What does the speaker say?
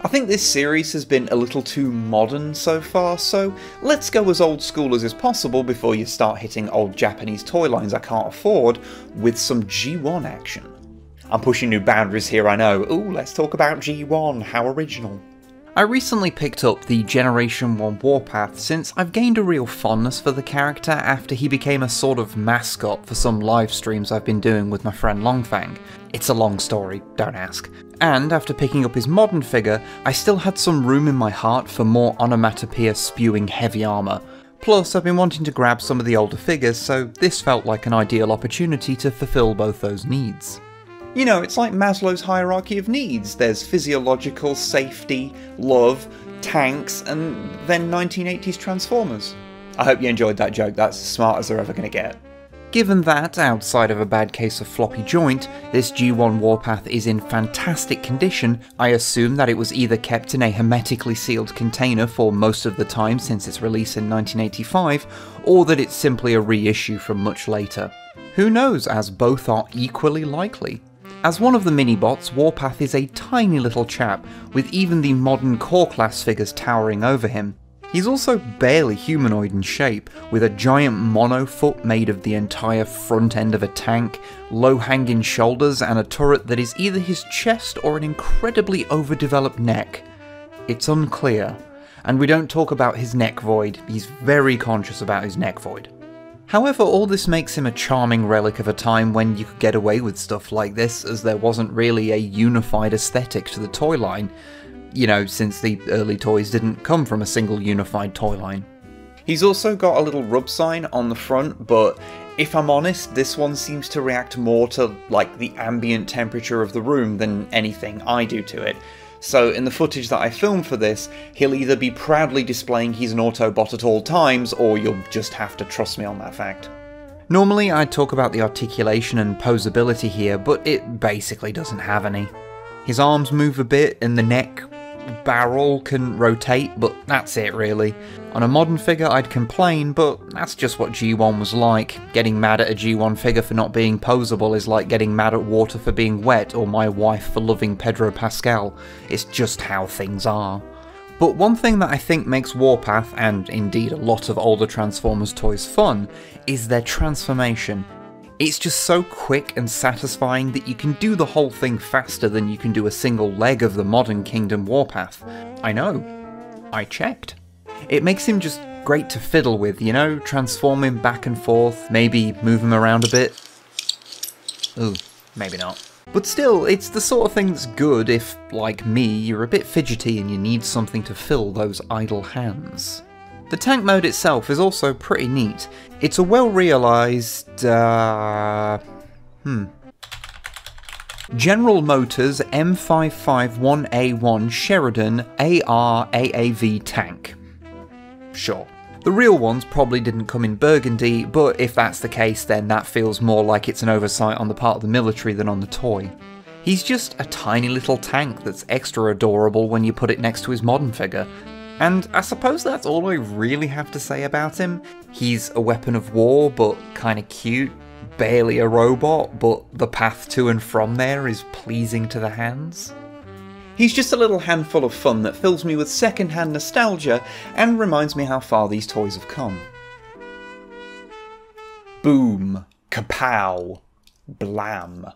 I think this series has been a little too modern so far, so let's go as old school as is possible before you start hitting old Japanese toy lines I can't afford with some G1 action. I'm pushing new boundaries here, I know. Ooh, let's talk about G1, how original. I recently picked up the Generation 1 Warpath since I've gained a real fondness for the character after he became a sort of mascot for some live streams I've been doing with my friend Longfang. It's a long story, don't ask. And after picking up his modern figure, I still had some room in my heart for more onomatopoeia spewing heavy armour. Plus, I've been wanting to grab some of the older figures, so this felt like an ideal opportunity to fulfill both those needs. You know, it's like Maslow's hierarchy of needs. There's physiological, safety, love, tanks, and then 1980s Transformers. I hope you enjoyed that joke, that's as smart as they're ever going to get. Given that, outside of a bad case of floppy joint, this G1 Warpath is in fantastic condition, I assume that it was either kept in a hermetically sealed container for most of the time since its release in 1985, or that it's simply a reissue from much later. Who knows, as both are equally likely. As one of the mini-bots, Warpath is a tiny little chap, with even the modern core class figures towering over him. He's also barely humanoid in shape, with a giant mono-foot made of the entire front end of a tank, low-hanging shoulders, and a turret that is either his chest or an incredibly overdeveloped neck. It's unclear, and we don't talk about his neck void. He's very conscious about his neck void. However, all this makes him a charming relic of a time when you could get away with stuff like this, as there wasn't really a unified aesthetic to the toy line. You know, since the early toys didn't come from a single unified toy line. He's also got a little rub sign on the front, but if I'm honest, this one seems to react more to, like, the ambient temperature of the room than anything I do to it. So in the footage that I filmed for this, he'll either be proudly displaying he's an Autobot at all times, or you'll just have to trust me on that fact. Normally I'd talk about the articulation and posability here, but it basically doesn't have any. His arms move a bit, and the neck barrel can rotate, but that's it really. On a modern figure I'd complain, but that's just what G1 was like. Getting mad at a G1 figure for not being posable is like getting mad at water for being wet, or my wife for loving Pedro Pascal. It's just how things are. But one thing that I think makes Warpath, and indeed a lot of older Transformers toys, fun, is their transformation. It's just so quick and satisfying that you can do the whole thing faster than you can do a single leg of the modern Kingdom Warpath. I know. I checked. It makes him just great to fiddle with, you know? Transform him back and forth, maybe move him around a bit. Ooh, maybe not. But still, it's the sort of thing that's good if, like me, you're a bit fidgety and you need something to fill those idle hands. The tank mode itself is also pretty neat. It's a well-realised, General Motors M551A1 Sheridan AR AAV tank. Sure. The real ones probably didn't come in burgundy, but if that's the case then that feels more like it's an oversight on the part of the military than on the toy. He's just a tiny little tank that's extra adorable when you put it next to his modern figure. And I suppose that's all I really have to say about him. He's a weapon of war, but kinda cute, barely a robot, but the path to and from there is pleasing to the hands. He's just a little handful of fun that fills me with second-hand nostalgia and reminds me how far these toys have come. Boom. Kapow. Blam.